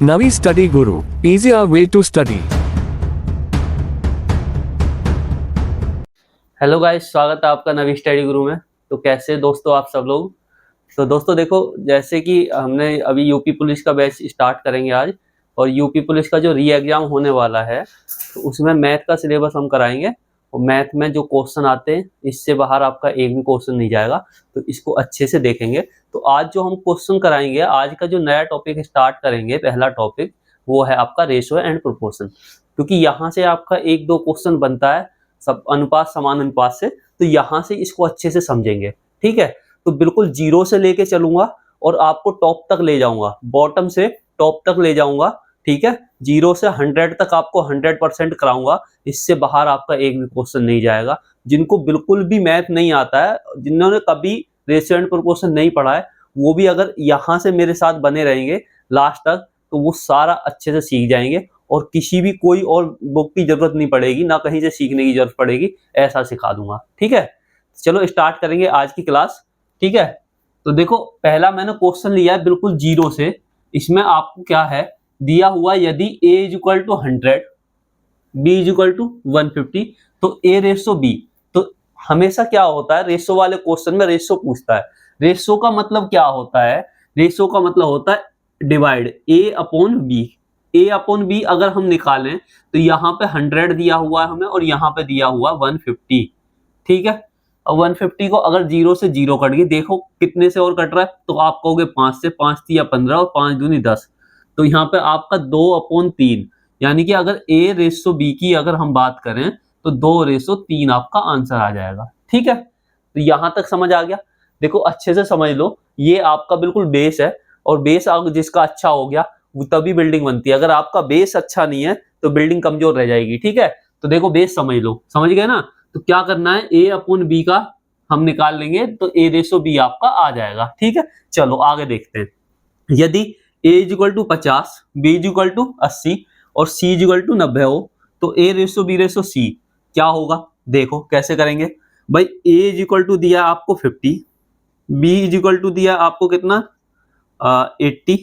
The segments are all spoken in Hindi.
Navi Study Guru, easier way to study. Hello guys, स्वागत है आपका नवी स्टडी गुरु में। तो कैसे दोस्तों आप सब लोग। तो दोस्तों देखो, जैसे कि हमने अभी यूपी पुलिस का बैच स्टार्ट करेंगे आज, और यूपी पुलिस का जो री एग्जाम होने वाला है तो उसमें मैथ का सिलेबस हम कराएंगे। और मैथ में जो क्वेश्चन आते हैं इससे बाहर आपका एक भी क्वेश्चन नहीं जाएगा, तो इसको अच्छे से देखेंगे। तो आज जो हम क्वेश्चन कराएंगे, आज का जो नया टॉपिक स्टार्ट करेंगे, पहला टॉपिक वो है आपका रेशियो एंड प्रोपोर्शन। क्योंकि यहाँ से आपका एक दो क्वेश्चन बनता है सब अनुपात समान अनुपात से, तो यहाँ से इसको अच्छे से समझेंगे। ठीक है, तो बिल्कुल जीरो से लेके चलूंगा और आपको टॉप तक ले जाऊंगा, बॉटम से टॉप तक ले जाऊंगा। ठीक है, जीरो से 100 तक आपको 100% कराऊंगा, इससे बाहर आपका एक भी क्वेश्चन नहीं जाएगा। जिनको बिल्कुल भी मैथ नहीं आता है, जिन्होंने कभी रेशियो एंड प्रोपोर्शन नहीं पढ़ा है, वो भी अगर यहाँ से मेरे साथ बने रहेंगे लास्ट तक, तो वो सारा अच्छे से सीख जाएंगे और किसी भी कोई और बुक की जरूरत नहीं पड़ेगी, ना कहीं से सीखने की जरूरत पड़ेगी, ऐसा सिखा दूंगा। ठीक है, चलो स्टार्ट करेंगे आज की क्लास। ठीक है, तो देखो पहला मैंने क्वेश्चन लिया है बिल्कुल जीरो से। इसमें आपको क्या है दिया हुआ, यदि a is equal to 100, b is equal to 150, तो a रेशो b। तो हमेशा क्या होता है, रेशो वाले क्वेश्चन में रेशो पूछता है। रेशो का मतलब क्या होता है, रेशो का मतलब होता है divide a upon b। a upon b अगर हम निकालें तो यहाँ पे 100 दिया हुआ है हमें और यहाँ पे दिया हुआ 150। ठीक है, अब 150 को अगर जीरो से जीरो कट गई, देखो कितने से और कट रहा है, तो आप कहोगे 5 से, 5 दिया 15 और 5 दूनी 10। तो यहाँ पे आपका 2/3, यानी कि अगर a रेशो b की अगर हम बात करें तो 2/3 आपका आंसर आ जाएगा। ठीक है, तो यहां तक समझ आ गया। देखो अच्छे से समझ लो, ये आपका बिल्कुल बेस है, और बेस जिसका अच्छा हो गया वो तभी बिल्डिंग बनती है। अगर आपका बेस अच्छा नहीं है तो बिल्डिंग कमजोर रह जाएगी। ठीक है, तो देखो बेस समझ लो, समझ गए ना। तो क्या करना है, a अपॉन b का हम निकाल लेंगे तो a रेशो b आपका आ जाएगा। ठीक है, चलो आगे देखते हैं। यदि a is equal to 50, b is equal to 80 और c इज इक्वल टू 90 हो, तो a ratio b ratio c क्या होगा। देखो कैसे करेंगे भाई। a इज इक्वल टू दिया आपको 50, b इज इक्वल टू दिया आपको कितना 80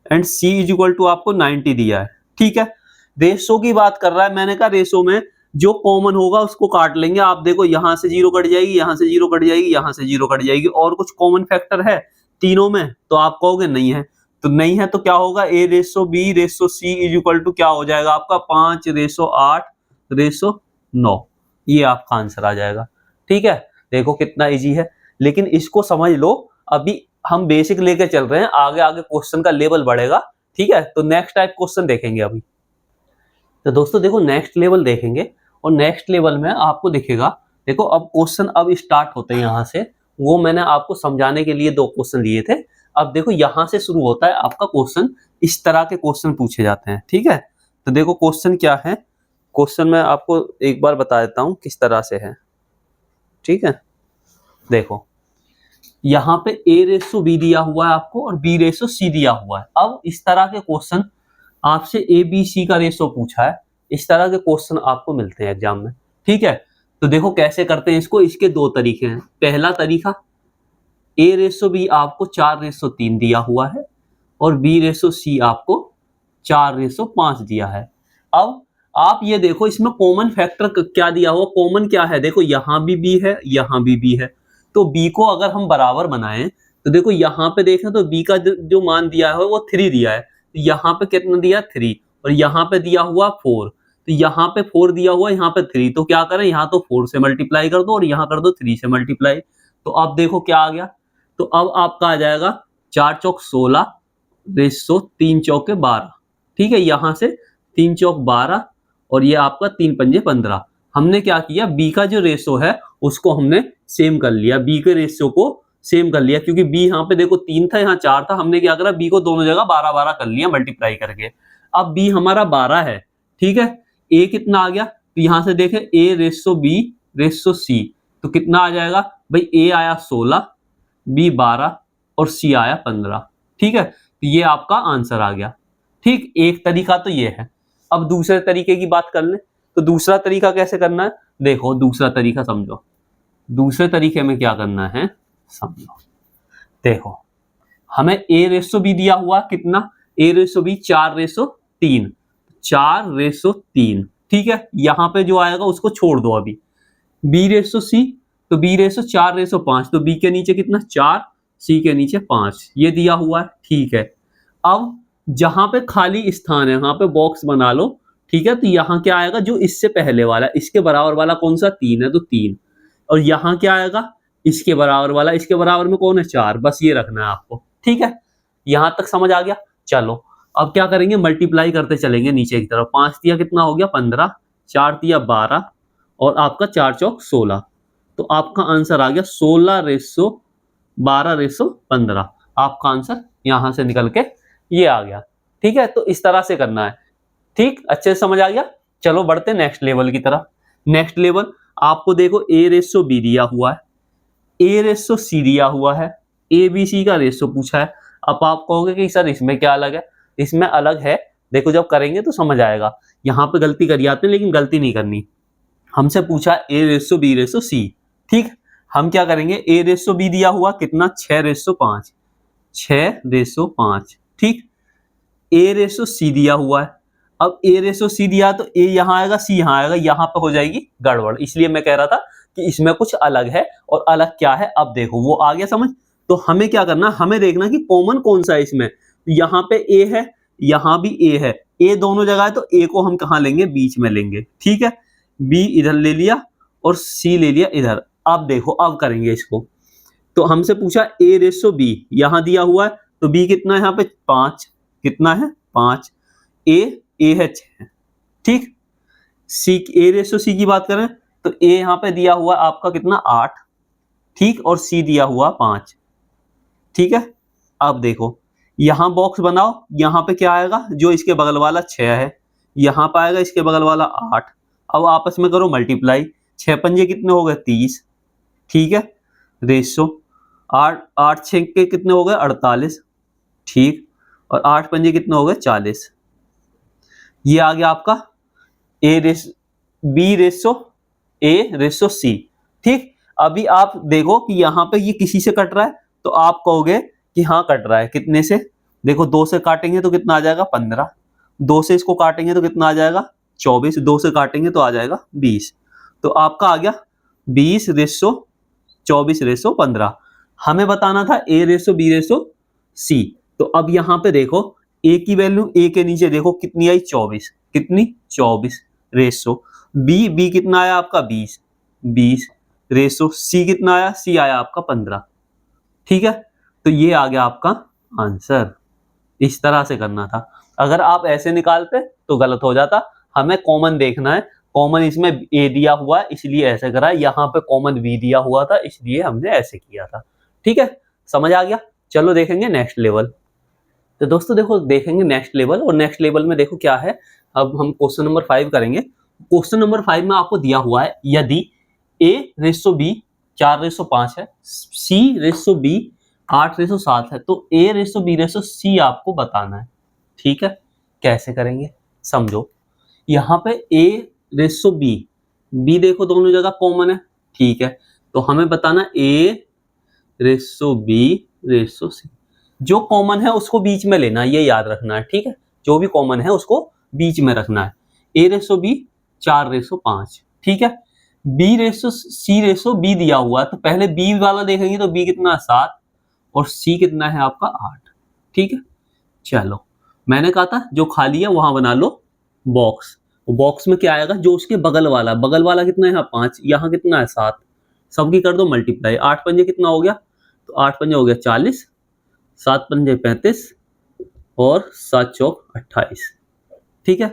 and c is equal to आपको 90 दिया है। ठीक है, रेशो की बात कर रहा है, मैंने कहा रेशो में जो कॉमन होगा उसको काट लेंगे। आप देखो यहां से जीरो कट जाएगी, यहां से जीरो कट जाएगी, यहां से जीरो कट जाएगी, और कुछ कॉमन फैक्टर है तीनों में, तो आप कहोगे नहीं है। तो नहीं है तो क्या होगा, a ratio b ratio c is equal to क्या हो जाएगा आपका 5/8/9। ये आपका आंसर आ जाएगा। ठीक है, देखो कितना इजी है, लेकिन इसको समझ लो। अभी हम बेसिक लेके चल रहे हैं, आगे आगे क्वेश्चन का लेवल बढ़ेगा। ठीक है, तो नेक्स्ट टाइप क्वेश्चन देखेंगे अभी। तो दोस्तों देखो नेक्स्ट लेवल देखेंगे, और नेक्स्ट लेवल में आपको दिखेगा, देखो अब क्वेश्चन अब स्टार्ट होते हैं यहाँ से। वो मैंने आपको समझाने के लिए दो क्वेश्चन लिए थे। अब देखो यहाँ से शुरू होता है आपका क्वेश्चन, इस तरह के क्वेश्चन पूछे जाते हैं। ठीक है, तो देखो क्वेश्चन क्या है, क्वेश्चन मैं आपको एक बार बता देता हूँ किस तरह से है। ठीक है, देखो यहाँ पे a रेशो b दिया हुआ है आपको और b रेशो c दिया हुआ है। अब इस तरह के क्वेश्चन आपसे a b c का रेशो पूछा है, इस तरह के क्वेश्चन आपको मिलते हैं एग्जाम में। ठीक है, तो देखो कैसे करते हैं इसको। इसके दो तरीके हैं। पहला तरीका, a रेशो b आपको 4/3 दिया हुआ है और b रेशो c आपको 4/5 दिया है। अब आप ये देखो इसमें कॉमन फैक्टर क्या दिया हुआ, कॉमन क्या है, देखो यहाँ भी b है, यहाँ भी b है। तो b को अगर हम बराबर बनाएं तो देखो यहाँ पे देखें तो b का जो मान दिया है वो 3 दिया है, तो यहाँ पे कितना दिया 3, और यहाँ पे दिया हुआ 4, तो यहाँ पे 4 दिया हुआ, यहाँ पे 3, तो क्या करें, यहाँ तो 4 से मल्टीप्लाई कर दो और यहाँ कर दो 3 से मल्टीप्लाई। तो अब देखो क्या आ गया, तो अब आपका आ जाएगा 4 चौक 16 रेशो 3 चौके 12। ठीक है, यहाँ से 3 चौक 12 और ये आपका 3 पंजे 15। हमने क्या किया, b का जो रेशो है उसको हमने सेम कर लिया, b के रेशियो को सेम कर लिया, क्योंकि b यहाँ पे देखो 3 था, यहाँ 4 था। हमने क्या करा, b को दोनों जगह 12-12 कर लिया मल्टीप्लाई करके। अब b हमारा 12 है। ठीक है, a कितना आ गया, तो यहाँ से देखें a ratio b ratio c, तो कितना आ जाएगा भाई, a आया 16, b 12 और c आया 15। ठीक है, तो ये आपका आंसर आ गया। ठीक, एक तरीका तो ये है। अब दूसरे तरीके की बात कर लें, तो दूसरा तरीका कैसे करना है, देखो दूसरा तरीका समझो। दूसरे तरीके में क्या करना है समझो। देखो हमें a रेशो b दिया हुआ कितना, a/b 4/3, 4/3, ठीक है। यहाँ पे जो आएगा उसको छोड़ दो अभी। b/c तो b/4/5, तो b के नीचे कितना 4, c के नीचे 5, ये दिया हुआ है, ठीक है। अब जहां पे खाली स्थान है वहां पे बॉक्स बना लो, ठीक है। तो यहाँ क्या आएगा, जो इससे पहले वाला, इसके बराबर वाला कौन सा 3 है, तो 3। और यहाँ क्या आएगा, इसके बराबर वाला, इसके बराबर में कौन है 4, बस ये रखना है आपको, ठीक है। यहां तक समझ आ गया। चलो अब क्या करेंगे, मल्टीप्लाई करते चलेंगे नीचे की तरफ। 5 दिया कितना हो गया 15, 4 दिया 12, और आपका 4 चौक 16, तो आपका आंसर आ गया 16/12/15। आपका आंसर यहां से निकल के ये आ गया, ठीक है। तो इस तरह से करना है, ठीक, अच्छे से समझ आ गया। चलो बढ़ते नेक्स्ट लेवल की तरफ। नेक्स्ट लेवल आपको देखो a/b दिया हुआ है, a/c दिया हुआ है, abc का रेशो पूछा है। अब आप कहोगे कि सर इसमें क्या अलग है, इसमें अलग है, देखो जब करेंगे तो समझ आएगा। यहाँ पे गलती करी आते हैं लेकिन गलती नहीं करनी। हमसे पूछा a/b/c, ठीक। हम क्या करेंगे, a/b दिया हुआ कितना 6/5, 6/5, ठीक। a/c दिया हुआ है, अब a/c दिया तो a यहाँ आएगा, c यहाँ आएगा, यहाँ पे हो जाएगी गड़बड़, इसलिए मैं कह रहा था कि इसमें कुछ अलग है। और अलग क्या है, अब देखो वो आ गया समझ। तो हमें क्या करना, हमें देखना कि कॉमन कौन सा है इसमें। यहाँ पे a है, यहाँ भी a है, a दोनों जगह है, तो a को हम कहाँ लेंगे, बीच में लेंगे, ठीक है। b इधर ले लिया और c ले लिया इधर। अब देखो अब करेंगे इसको। तो हमसे पूछा a/b, यहाँ दिया हुआ है, तो b कितना है यहाँ पे 5, कितना है 5, a है 6, ठीक। c a/c की बात करें तो a यहाँ पे दिया हुआ आपका कितना 8, ठीक, और c दिया हुआ 5, ठीक है। अब देखो यहाँ बॉक्स बनाओ, यहाँ पे क्या आएगा, जो इसके बगल वाला 6 है, यहाँ पे आएगा इसके बगल वाला 8। अब आपस में करो मल्टीप्लाई, 6 पंजे कितने हो गए 30, ठीक है। रेशो 8 8 6 के कितने हो गए 48, ठीक, और 8 पंजे कितने हो गए 40। ये आ गया आपका b/a/c, ठीक। अभी आप देखो कि यहाँ पे ये किसी से कट रहा है, तो आप कहोगे कि हाँ कट रहा है, कितने से, देखो 2 से काटेंगे तो कितना आ जाएगा 15, 2 से इसको काटेंगे तो कितना आ जाएगा 24, 2 से काटेंगे तो आ जाएगा 20। तो आपका आ गया 20/24/15। हमें बताना था a/b/c। तो अब यहाँ पे देखो a की वैल्यू, a के नीचे देखो कितनी आई 24, कितनी 24 रेशो। b कितना आया आपका 20 रेशो। c कितना आया, c आया आपका 15, ठीक है। तो ये आ गया आपका आंसर। इस तरह से करना था, अगर आप ऐसे निकालते तो गलत हो जाता। हमें कॉमन देखना है, कॉमन इसमें a दिया हुआ है इसलिए ऐसे करा, यहाँ पे कॉमन b दिया हुआ था इसलिए हमने ऐसे किया था, ठीक है। समझ आ गया। चलो देखेंगे नेक्स्ट लेवल। तो दोस्तों देखो देखेंगे नेक्स्ट लेवल, और नेक्स्ट लेवल में देखो क्या है। अब हम क्वेश्चन नंबर 5 करेंगे। क्वेश्चन नंबर 5 में आपको दिया हुआ है, यदि a/b 4/5 है, c/b 8/7 है, तो a/b/c आपको बताना है, ठीक है। कैसे करेंगे समझो। यहाँ पे a/b, b देखो दोनों जगह कॉमन है, ठीक है। तो हमें बताना a/b/c, जो कॉमन है उसको बीच में लेना है, ये याद रखना है, ठीक है। जो भी कॉमन है उसको बीच में रखना है। a/b 4/5, ठीक है। b/c/b दिया हुआ है, तो पहले b वाला देखेंगे तो b कितना 7 और c कितना है आपका 8, ठीक है। चलो मैंने कहा था जो खाली है वहां बना लो बॉक्स। बॉक्स में क्या आएगा, जो उसके बगल वाला कितना है 5, यहाँ कितना है 7, सबकी कर दो मल्टीप्लाई। 8 पंजे कितना हो गया, तो 8 पंजे हो गया 40, 7 पंजे 35 और 7 चौक 28, ठीक है।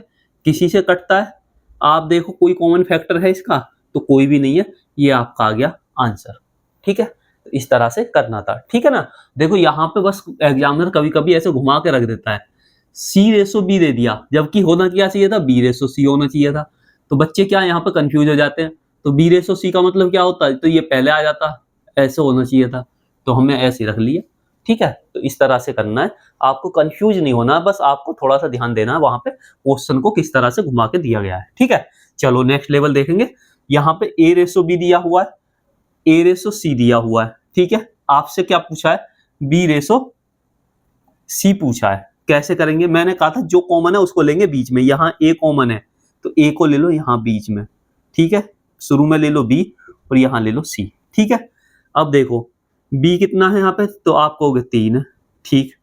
किसी से कटता है, आप देखो कोई कॉमन फैक्टर है इसका, तो कोई भी नहीं है, ये आपका आ गया आंसर, ठीक है। तो इस तरह से करना था, ठीक है ना। देखो यहाँ पे बस एग्जामिनर कभी कभी ऐसे घुमा के रख देता है, c/b दे दिया, जबकि होना क्या चाहिए था, b/c होना चाहिए था। तो बच्चे क्या यहाँ पे कंफ्यूज हो जाते हैं, तो b/c का मतलब क्या होता है, तो ये पहले आ जाता, ऐसे होना चाहिए था, तो हमने ऐसे रख लिया, ठीक है। तो इस तरह से करना है, आपको कंफ्यूज नहीं होना, बस आपको थोड़ा सा ध्यान देना है वहां पे क्वेश्चन को किस तरह से घुमा के दिया गया है, ठीक है। चलो नेक्स्ट लेवल देखेंगे। यहाँ पे a/b दिया हुआ है, a/c दिया हुआ है, ठीक है। आपसे क्या पूछा है, b/c पूछा है, कैसे करेंगे, मैंने कहा था जो कॉमन है उसको लेंगे बीच में, यहाँ ए कॉमन है तो ए को ले लो यहाँ बीच में, ठीक है। शुरू में ले लो बी और यहाँ ले लो सी, ठीक है। अब देखो बी कितना है यहाँ पे, तो आप कहोगे 3 है, ठीक।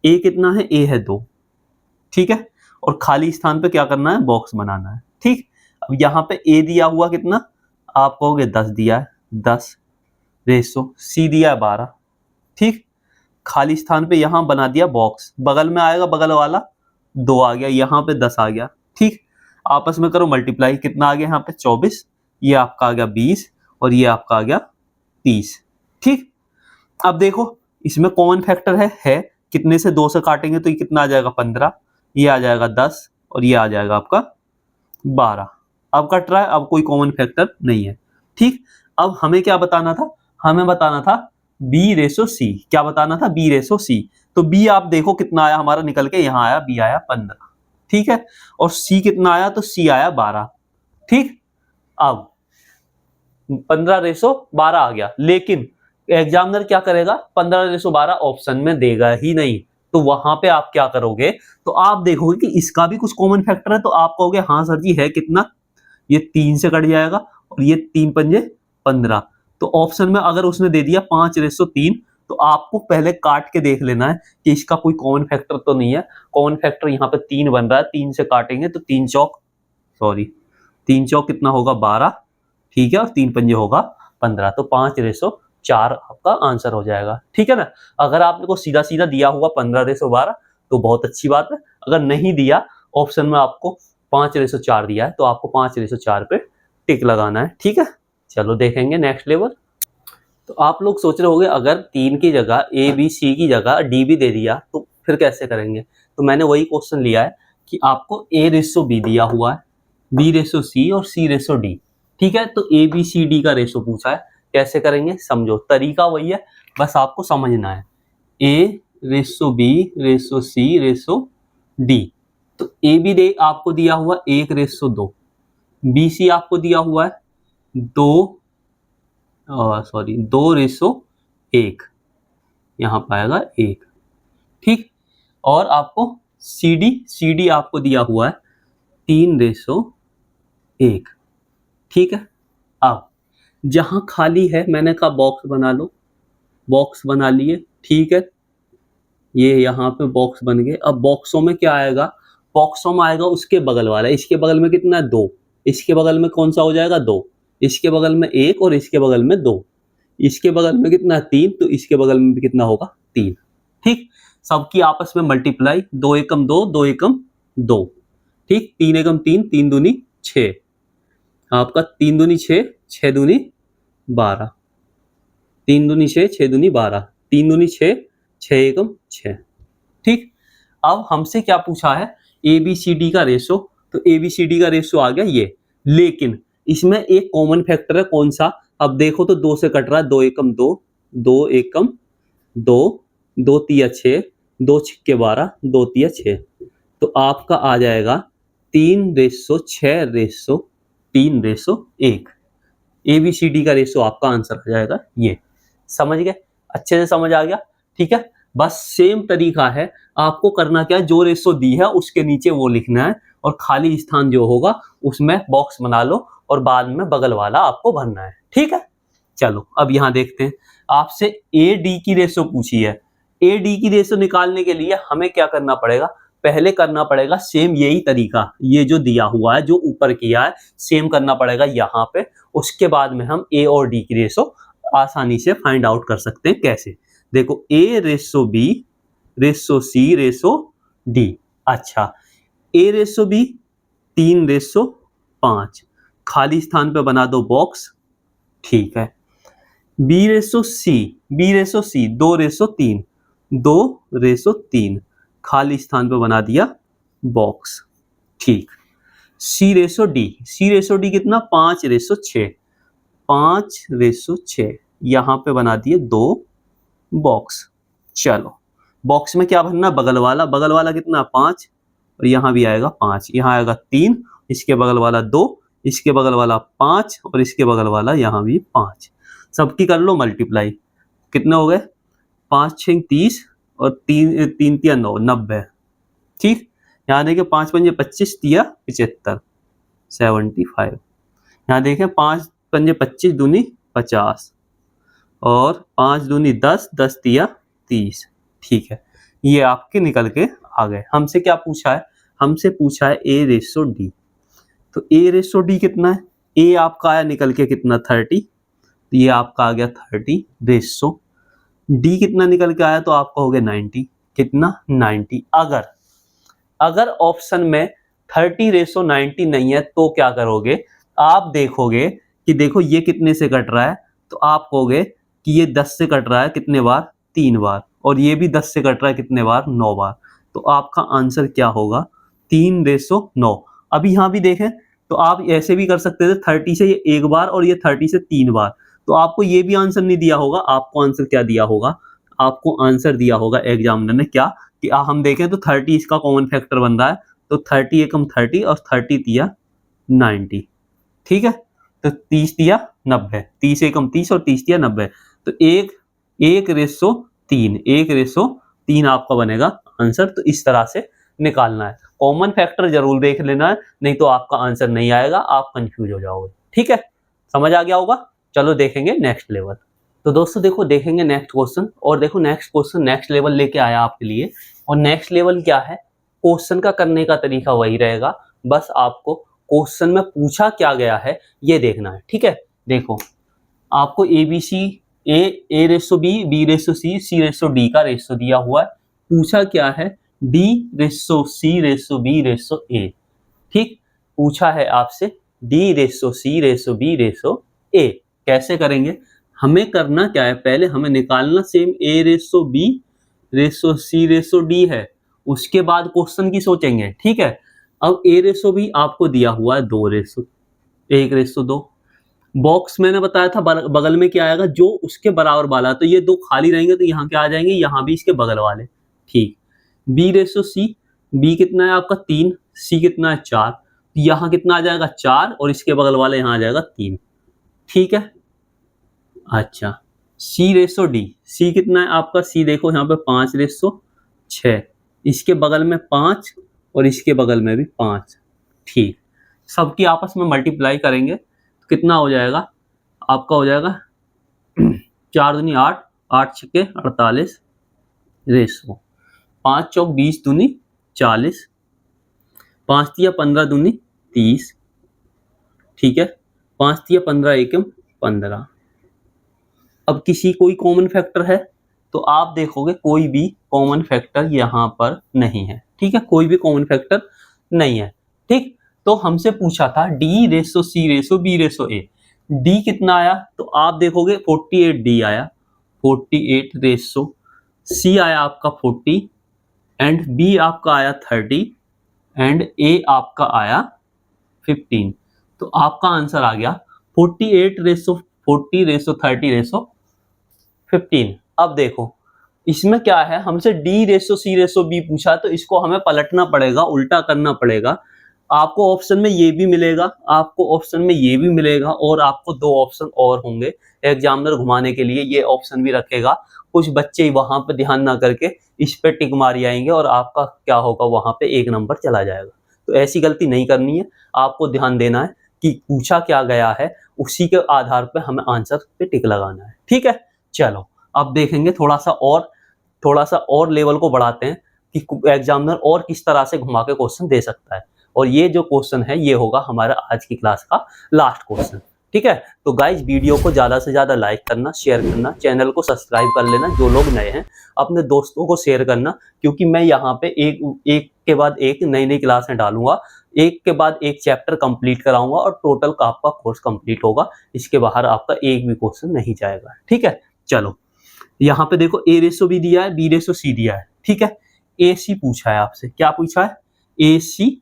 ए कितना है, ए है 2, ठीक है। और खाली स्थान पे क्या करना है, बॉक्स बनाना है, ठीक। अब यहाँ पे ए दिया हुआ कितना, आप कहोगे 10 दिया है, 10 रेशो सी दिया है 12, ठीक। खाली स्थान पे यहां बना दिया बॉक्स, बगल में आएगा बगल वाला 2 आ गया, यहां पे 10 आ गया, ठीक। आपस में करो मल्टीप्लाई, कितना आ गया यहाँ पे 24, ये आपका आ गया 20 और ये आपका आ गया 30, ठीक। अब देखो इसमें कॉमन फैक्टर है कितने से 2 से काटेंगे तो ये कितना आ जाएगा 15, ये आ जाएगा 10 और ये आ जाएगा आपका 12। अब कट रहा है, अब कोई कॉमन फैक्टर नहीं है, ठीक। अब हमें क्या बताना था, हमें बताना था बी रेशो सी, क्या बताना था, बी रेशो सी। तो बी आप देखो कितना आया हमारा निकल के, यहाँ आया बी आया 15, ठीक है। और सी कितना आया, तो सी आया 12, ठीक। अब 15:12 आ गया, लेकिन एग्जामिनर क्या करेगा, 15:12 ऑप्शन में देगा ही नहीं, तो वहां पे आप क्या करोगे, तो आप देखोगे कि इसका भी कुछ कॉमन फैक्टर है, तो आप कहोगे हाँ सर जी है कितना, ये 3 से कट जाएगा और ये 3 पंजे 15। तो ऑप्शन में अगर उसने दे दिया 5:3, तो आपको पहले काट के देख लेना है कि इसका कोई कॉमन फैक्टर तो नहीं है। कॉमन फैक्टर यहाँ पे 3 बन रहा है, 3 से काटेंगे तो 3 चौक कितना होगा 12, ठीक है, और 3 पंजे होगा 15, तो 5:4 आपका आंसर हो जाएगा, ठीक है ना। अगर आपने को सीधा सीधा दिया हुआ 15:12 तो बहुत अच्छी बात है, अगर नहीं दिया ऑप्शन में आपको 5:4 दिया है तो आपको 5:4 पे टिक लगाना है, ठीक है। चलो देखेंगे नेक्स्ट लेवल। तो आप लोग सोच रहे होंगे अगर 3 की जगह ए बी सी की जगह डी भी दे दिया तो फिर कैसे करेंगे, तो मैंने वही क्वेश्चन लिया है कि आपको ए रेशो बी दिया हुआ है, बी रेशो सी और सी रेशो डी, ठीक है। तो ए बी सी डी का रेशो पूछा है, कैसे करेंगे समझो, तरीका वही है, बस आपको समझना है। A ratio B ratio C ratio D, तो ए बी दे आपको दिया हुआ 1:2, बी सी आपको दिया हुआ है 2:1, यहाँ पाएगा 1, ठीक। और आपको सी डी आपको दिया हुआ है 3:1, ठीक है। अब जहां खाली है मैंने कहा बॉक्स बना लो, बॉक्स बना लिए, ठीक है। ये यहाँ पे बॉक्स बन गए। अब बॉक्सों में क्या आएगा, बॉक्सों में आएगा उसके बगल वाला, इसके बगल में कितना है 2, इसके बगल में कौन सा हो जाएगा 2, इसके बगल में 1 और इसके बगल में 2, इसके बगल में कितना 3, तो इसके बगल में भी कितना होगा 3, ठीक। सबकी आपस में मल्टीप्लाई, 2 एकम 2, 2 एकम 2, ठीक। 3 एकम 3, 3 दूनी 6, आपका 3 दूनी 6, 6 दूनी 12, 3 दूनी 6, 6 दूनी 12, 3 दूनी 6, 6 एकम 6, ठीक। अब हमसे क्या पूछा है, ए बी सी डी का रेशो, तो ए बी सी डी का रेशो आ गया ये, लेकिन इसमें एक कॉमन फैक्टर है, कौन सा, अब देखो तो 2 से कट रहा है, 2 एकम 2, 2 एकम 2, 2 तिया 6, 2 छिक्के 12, 2 तिया 6, तो आपका आ जाएगा 3:6:3:1, ए बी सी डी का रेशो आपका आंसर आ जाएगा ये। समझ गए, अच्छे से समझ आ गया, ठीक है। बस सेम तरीका है, आपको करना क्या है, जो रेशो दी है उसके नीचे वो लिखना है और खाली स्थान जो होगा उसमें बॉक्स बना लो और बाद में बगल वाला आपको भरना है, ठीक है। चलो अब यहाँ देखते हैं, आपसे ए डी की रेशो पूछी है। ए डी की रेशो निकालने के लिए हमें क्या करना पड़ेगा, पहले करना पड़ेगा सेम यही तरीका, ये जो दिया हुआ है जो ऊपर किया है सेम करना पड़ेगा यहाँ पे, उसके बाद में हम ए और डी की रेशो आसानी से फाइंड आउट कर सकते हैं। कैसे, देखो ए ratio B ratio C ratio D, अच्छा ए रेशो बी 3:5, खाली स्थान पे बना दो बॉक्स, ठीक है। बी रेशो सी 2:3, 2:3, खाली स्थान पे बना दिया बॉक्स, ठीक। सी रेशो डी कितना 5:6, 5:6, यहां पे बना दिए 2 बॉक्स। चलो बॉक्स में क्या भरना, बगल वाला कितना 5 और यहाँ भी आएगा 5, यहाँ आएगा 3, इसके बगल वाला 2, इसके बगल वाला 5 और इसके बगल वाला यहाँ भी 5, सबकी कर लो मल्टीप्लाई, कितने हो गए 5 6 30 और 3 3 9 90, ठीक, यहाँ देखें 5 पंजे 25 तिया 75, 75। यहाँ देखें 5 पंजे 25 दूनी 50 और 5 दूनी 10, 10 तिया 30। ठीक है, ये आपके निकल के आ गए। हमसे क्या पूछा है? हमसे पूछा है ए रेशो डी। तो ए रेशो डी कितना है? ए आपका आया निकल के कितना 30, तो ये आपका आ गया 30 रेशो डी कितना निकल के आया, तो आपका हो गया 90। कितना? 90। अगर ऑप्शन में 30 रेशो 90 नहीं है तो क्या करोगे? आप देखोगे कि देखो ये कितने से कट रहा है, तो आप कहोगे कि ये 10 से कट रहा है कितने बार? 3 बार। और ये भी 10 से कट रहा है कितने बार? 9 बार। तो आपका आंसर क्या होगा? 3 रेशो 9। अभी यहाँ भी देखें तो आप ऐसे भी कर सकते थे, 30 से ये 1 बार और ये 30 से 3 बार। तो आपको ये भी आंसर नहीं दिया होगा। आपको आंसर क्या दिया होगा? आपको आंसर दिया होगा एग्जामिनर ने क्या कि हम देखें तो 30 इसका कॉमन फैक्टर बन रहा है, तो 30 एकम 30 और 30 तिया 90। ठीक है, तो 30 तिया 90, 30 एकम 30 और 30 तिया 90। तो 1 रेशो 3, 1 रेशो 3 आपका बनेगा आंसर। तो इस तरह से निकालना है। कॉमन फैक्टर जरूर देख लेना है, नहीं तो आपका आंसर नहीं आएगा, आप कंफ्यूज हो जाओगे। ठीक है, समझ आ गया होगा। चलो देखेंगे नेक्स्ट लेवल। तो दोस्तों देखो, देखेंगे नेक्स्ट क्वेश्चन। और देखो नेक्स्ट क्वेश्चन नेक्स्ट लेवल लेके आया आपके लिए। और नेक्स्ट लेवल क्या है? क्वेश्चन का करने का तरीका वही रहेगा, बस आपको क्वेश्चन में पूछा क्या गया है ये देखना है। ठीक है, देखो आपको ABC A ratio B ratio C ratio D का रेशो दिया हुआ है। पूछा क्या है? D ratio C ratio B ratio A. ठीक, पूछा है आपसे D ratio C ratio B ratio A. कैसे करेंगे? हमें करना क्या है? पहले हमें निकालना same A ratio B ratio C ratio D है, उसके बाद क्वेश्चन की सोचेंगे। ठीक है, अब ए रेशो बी आपको दिया हुआ है 2 रेशो 1 रेशो 2। बॉक्स मैंने बताया था बगल में क्या आएगा? जो उसके बराबर वाला, तो ये 2 खाली रहेंगे तो यहाँ क्या आ जाएंगे? यहाँ भी इसके बगल वाले। ठीक, बी रेशो सी, बी कितना है आपका 3, सी कितना है 4, यहाँ कितना आ जाएगा 4 और इसके बगल वाले यहाँ आ जाएगा 3। ठीक है, अच्छा सी रेशो डी, सी कितना है आपका? सी देखो यहाँ पे 5 रेशो 6, इसके बगल में 5 और इसके बगल में भी 5। ठीक, सबकी आपस में मल्टीप्लाई करेंगे तो कितना हो जाएगा? आपका हो जाएगा 4 दूनी 8, 8 छक्के 48 रेशो 5 चौक 20 दूनी 40, 5 तिया 15 दूनी 30। ठीक है, 5 तिया 15 एकम 15। अब किसी कोई कॉमन फैक्टर है तो आप देखोगे कोई भी कॉमन फैक्टर यहाँ पर नहीं है। ठीक है, कोई भी कॉमन फैक्टर नहीं है। ठीक, तो हमसे पूछा था D ratio C ratio B ratio A. D कितना आया? तो आप देखोगे 48 डी आया, 48 रेशो सी आया आपका 40 एंड बी आपका आया 30 एंड ए आपका आया 15। तो आपका आंसर आ गया 48 रेशो 40 रेशो 30 रेशो 15। अब देखो इसमें क्या है? हमसे D ratio C ratio B पूछा, तो इसको हमें पलटना पड़ेगा, उल्टा करना पड़ेगा। आपको ऑप्शन में ये भी मिलेगा, आपको ऑप्शन में ये भी मिलेगा और आपको 2 ऑप्शन और होंगे। एग्जामिनर घुमाने के लिए ये ऑप्शन भी रखेगा। कुछ बच्चे वहां पे ध्यान ना करके इस पे टिक मारी आएंगे और आपका क्या होगा? वहां पे 1 नंबर चला जाएगा। तो ऐसी गलती नहीं करनी है, आपको ध्यान देना है कि पूछा क्या गया है, उसी के आधार पर हमें आंसर पे टिक लगाना है। ठीक है, चलो अब देखेंगे थोड़ा सा और लेवल को बढ़ाते हैं कि एग्जामिनर और किस तरह से घुमा के क्वेश्चन दे सकता है। और ये जो क्वेश्चन है ये होगा हमारा आज की क्लास का लास्ट क्वेश्चन। ठीक है, तो गाइज वीडियो को ज़्यादा से ज़्यादा लाइक करना, शेयर करना, चैनल को सब्सक्राइब कर लेना। जो लोग नए हैं अपने दोस्तों को शेयर करना, क्योंकि मैं यहाँ पे एक के बाद एक नई क्लासें डालूंगा, एक के बाद एक चैप्टर कंप्लीट कराऊंगा और टोटल का आपका कोर्स कंप्लीट होगा। इसके बाहर आपका एक भी क्वेश्चन नहीं जाएगा। ठीक है, चलो यहाँ पे देखो ए रेशो बी दिया है, बी रेशो सी दिया है। ठीक है, ए सी पूछा है आपसे, क्या पूछा है? ए सी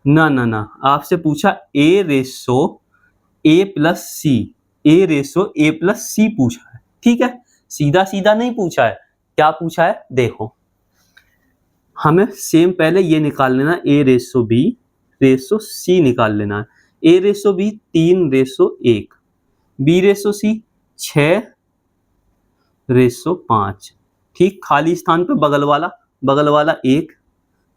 ना आपसे पूछा A ratio A plus C, A ratio A plus C पूछा है। ठीक है, सीधा सीधा नहीं पूछा है। क्या पूछा है? देखो हमें सेम पहले ये निकाल लेना, A ratio B ratio C निकाल लेना है। A ratio B 3 ratio 1, B ratio C 6 ratio 5। ठीक, खाली स्थान पे बगल वाला 1,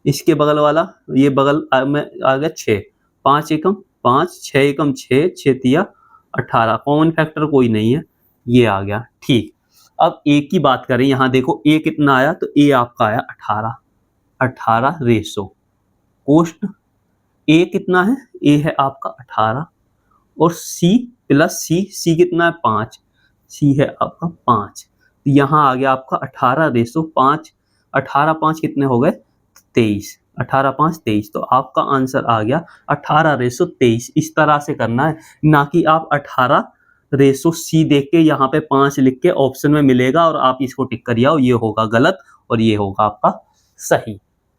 इसके बगल वाला ये बगल में आ गया 6, 5 एकम 5, 6 एकम 6, 6 तिया 18, कॉमन फैक्टर कोई नहीं है, ये आ गया। ठीक, अब ए की बात करें, यहाँ देखो ए कितना आया, तो ए आपका आया 18, 18 रेशो कोष्ट ए कितना है, ए है आपका 18 और सी प्लस सी कितना है 5, सी है आपका 5, यहाँ आ गया आपका 18 रेशो 5, 18 5 कितने हो गए 23, 18 5 23, तो आपका आंसर आ गया 18 रेशो 23। इस तरह से करना है, ना कि आप 18 रेशो सी देख के यहाँ पे 5 लिख के ऑप्शन में मिलेगा और आप इसको टिक कर आओ, ये होगा गलत और ये होगा आपका सही।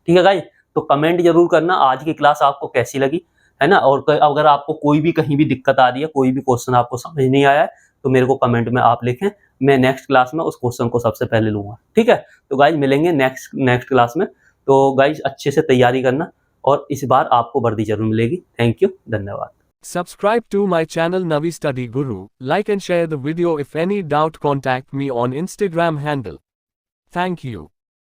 ठीक है गाइस, तो कमेंट जरूर करना आज की क्लास आपको कैसी लगी, है ना। और अगर आपको कोई भी कहीं भी दिक्कत आ रही है, कोई भी क्वेश्चन आपको समझ नहीं आया है, तो मेरे को कमेंट में आप लिखें, मैं नेक्स्ट क्लास में उस क्वेश्चन को सबसे पहले लूंगा। ठीक है, तो गाइज मिलेंगे नेक्स्ट क्लास में। तो गाइज अच्छे से तैयारी करना और इस बार आपको वर्दी जरूर मिलेगी। थैंक यू, धन्यवाद। Subscribe to my channel Navi Study Guru. Like and share the video. If any doubt, contact me on Instagram handle. Thank you.